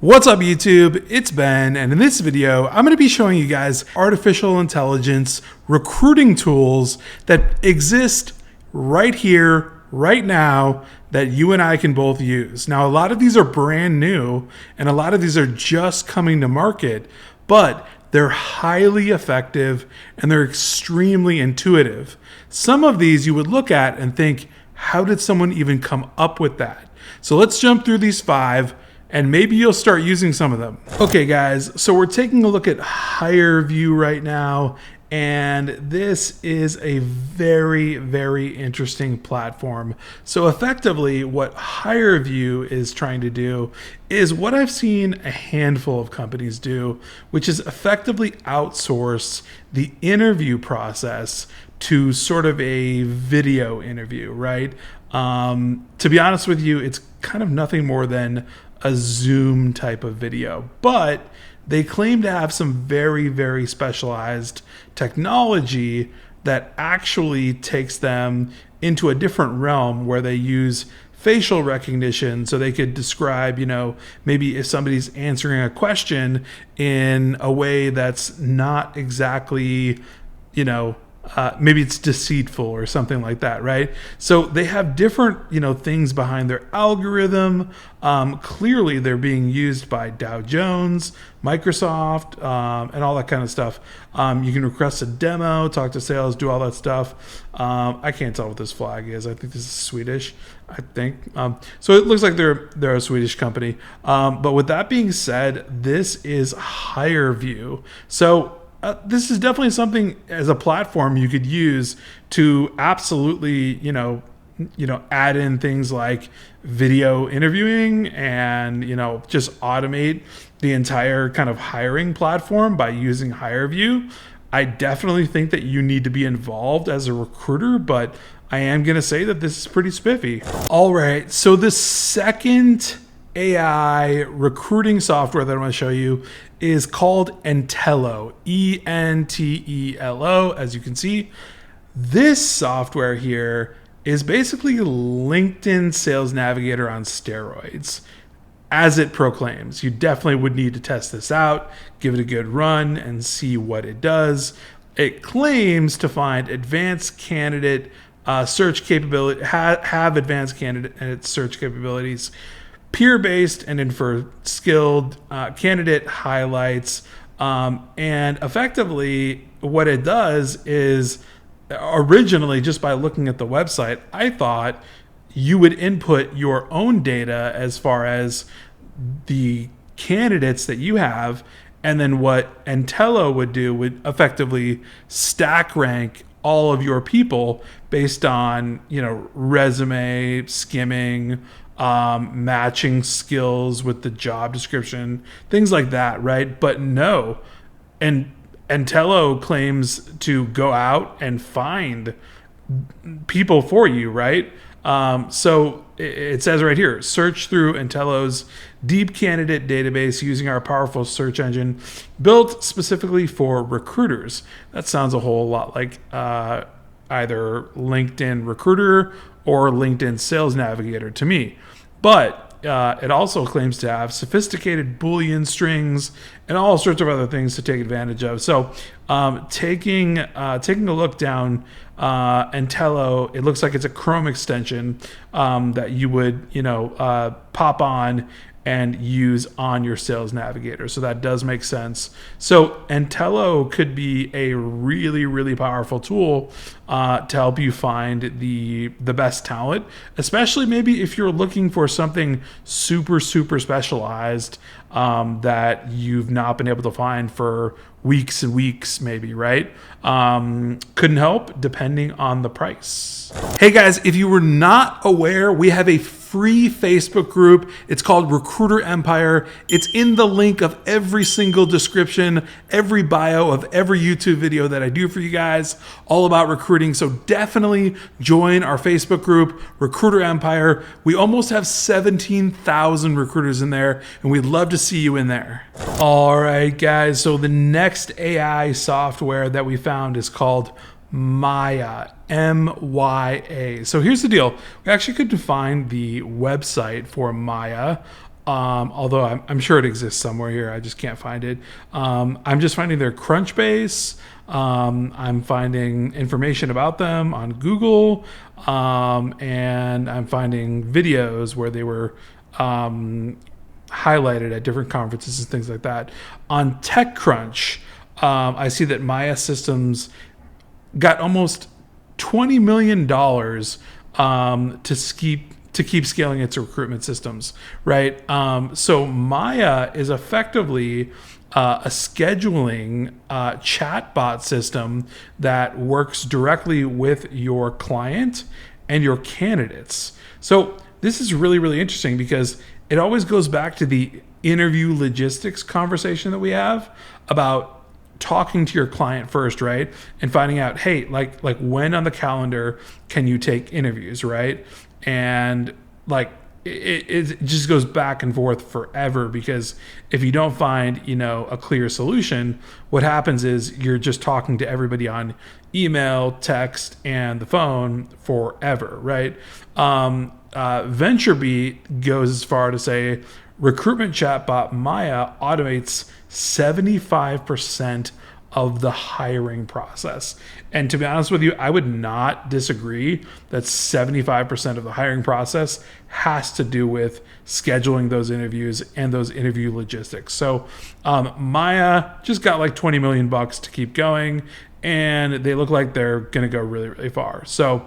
What's up YouTube? It's Ben, and in this video, I'm going to be showing you guys artificial intelligence recruiting tools that exist right here, right now, that you and I can both use. Now, a lot of these are brand new, and a lot of these are just coming to market, but they're highly effective and they're extremely intuitive. Some of these you would look at and think, how did someone even come up with that? So let's jump through these 5. And maybe you'll start using some of them. Okay guys, so we're taking a look at HireVue right now, and this is a very, very interesting platform. So effectively what HireVue is trying to do is what I've seen a handful of companies do, which is effectively outsource the interview process to sort of a video interview, right? To be honest with you, it's kind of nothing more than a Zoom type of video, but they claim to have some very, very specialized technology that actually takes them into a different realm where they use facial recognition so they could describe, maybe if somebody's answering a question in a way that's not exactly, maybe it's deceitful or something like that, right? So they have different, things behind their algorithm. Clearly, they're being used by Dow Jones, Microsoft, and all that kind of stuff. You can request a demo, talk to sales, do all that stuff. I can't tell what this flag is. I think this is Swedish. I think so. It looks like they're a Swedish company. But with that being said, this is HireVue. So this is definitely something as a platform you could use to absolutely, add in things like video interviewing and, just automate the entire kind of hiring platform by using HireVue. I definitely think that you need to be involved as a recruiter, but I am going to say that this is pretty spiffy. All right. So the second AI recruiting software that I'm going to show you is called Entelo, E-N-T-E-L-O. As you can see, this software here is basically LinkedIn Sales Navigator on steroids, as it proclaims. You definitely would need to test this out, give it a good run, and see what it does. It claims to find advanced candidate search capability, have advanced candidate search capabilities, peer-based and infer skilled candidate highlights, and effectively what it does is, originally, just by looking at the website, I thought you would input your own data as far as the candidates that you have, and then what Entelo would do would effectively stack rank all of your people based on, resume, skimming, matching skills with the job description, things like that, right? But no, and Entelo claims to go out and find people for you, right? So it says right here, search through Entelo's deep candidate database using our powerful search engine built specifically for recruiters. That sounds a whole lot like either LinkedIn Recruiter or LinkedIn Sales Navigator to me. But it also claims to have sophisticated Boolean strings and all sorts of other things to take advantage of. So taking a look down Entelo, it looks like it's a Chrome extension that you would pop on and use on your Sales Navigator. So that does make sense. So Entelo could be a really, really powerful tool to help you find the best talent, especially maybe if you're looking for something super, super specialized that you've not been able to find for weeks and weeks, maybe, right? Couldn't help depending on the price. Hey guys, if you were not aware, we have a free Facebook group. It's called Recruiter Empire. It's in the link of every single description, every bio of every YouTube video that I do for you guys, all about recruiting. So definitely join our Facebook group, Recruiter Empire. We almost have 17,000 recruiters in there, and we'd love to see you in there. All right, guys. So the next AI software that we found is called Maya, M-Y-A. So here's the deal. We actually could find the website for Maya although I'm sure it exists somewhere here. I just can't find it. I'm just finding their Crunchbase. I'm finding information about them on Google, and I'm finding videos where they were highlighted at different conferences and things like that. On TechCrunch, I see that Maya Systems got almost $20 million to keep scaling its recruitment systems, right? So Maya is effectively a scheduling chatbot system that works directly with your client and your candidates. So this is really, really interesting because it always goes back to the interview logistics conversation that we have about talking to your client first, right? And finding out, hey, like when on the calendar can you take interviews, right? And like it just goes back and forth forever, because if you don't find, a clear solution, what happens is you're just talking to everybody on email, text, and the phone forever, right? VentureBeat goes as far to say recruitment chatbot Maya automates 75% of the hiring process. And to be honest with you, I would not disagree that 75% of the hiring process has to do with scheduling those interviews and those interview logistics. So Maya just got like $20 million to keep going, and they look like they're going to go really, really far. So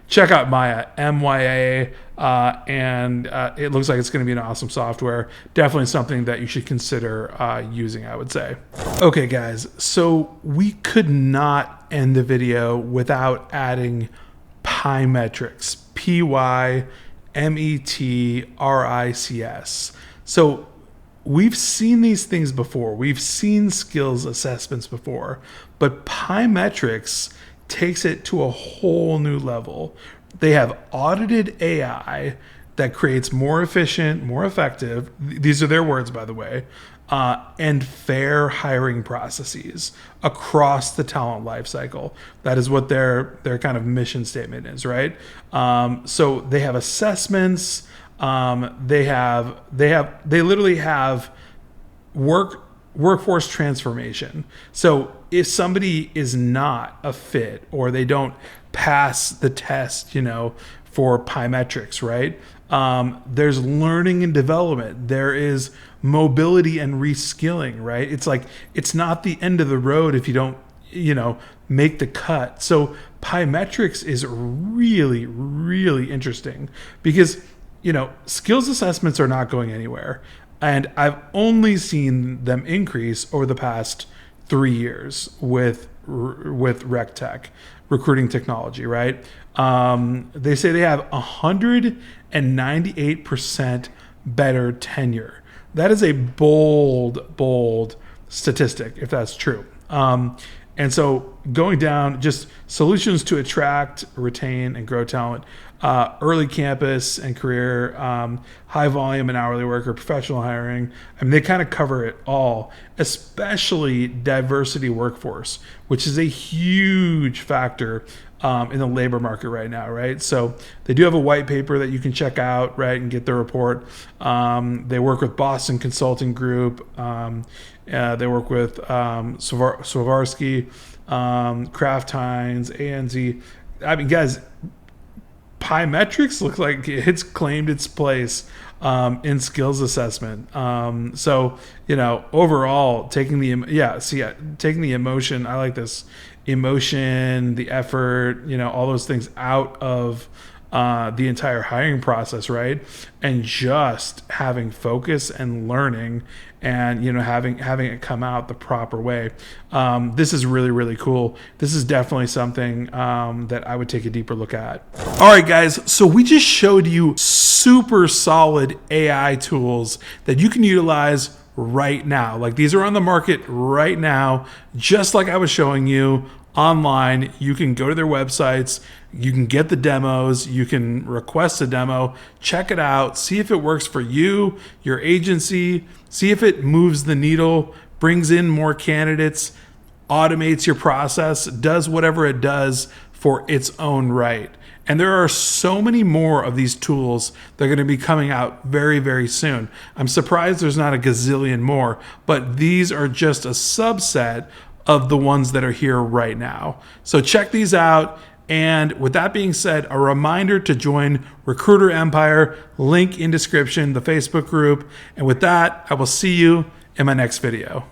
check out Maya, MYA, and it looks like it's going to be an awesome software. Definitely something that you should consider using, I would say. Okay, guys, so we could not end the video without adding Pimetrics, Pymetrics. So we've seen these things before. We've seen skills assessments before, but Pimetrics takes it to a whole new level. They have audited AI that creates more efficient, more effective, these are their words, by the way, and fair hiring processes across the talent lifecycle. That is what their kind of mission statement is, right? So they have assessments. They literally have workforce transformation. So if somebody is not a fit or they don't pass the test, for Pimetrics, right? There's learning and development. There is mobility and reskilling, right? It's like, it's not the end of the road if you don't, make the cut. So Pimetrics is really, really interesting because, skills assessments are not going anywhere. And I've only seen them increase over the past 3 years with RecTech, recruiting technology, right? They say they have 198% better tenure. That is a bold statistic, if that's true. And so going down, just solutions to attract, retain, and grow talent, early campus and career, high volume and hourly worker, professional hiring. I mean, they kind of cover it all, especially diversity workforce, which is a huge factor in the labor market right now, right? So they do have a white paper that you can check out, right, and get the report. They work with Boston Consulting Group. They work with Swarovski, Kraft Heinz, ANZ. I mean, guys, Pimetrics looks like it's claimed its place in skills assessment. So, overall, taking the emotion, I like this emotion, the effort, all those things out of the entire hiring process, right? And just having focus and learning and, having it come out the proper way. This is really, really cool. This is definitely something that I would take a deeper look at. All right, guys. So we just showed you super solid AI tools that you can utilize right now. Like, these are on the market right now, just like I was showing you online. You can go to their websites, you can get the demos, you can request a demo, check it out, see if it works for you, your agency, see if it moves the needle, brings in more candidates, automates your process, does whatever it does for its own right. And there are so many more of these tools that are going to be coming out very, very soon. I'm surprised there's not a gazillion more, but these are just a subset of the ones that are here right now. So check these out. And with that being said, a reminder to join Recruiter Empire, link in description, the Facebook group. And with that, I will see you in my next video.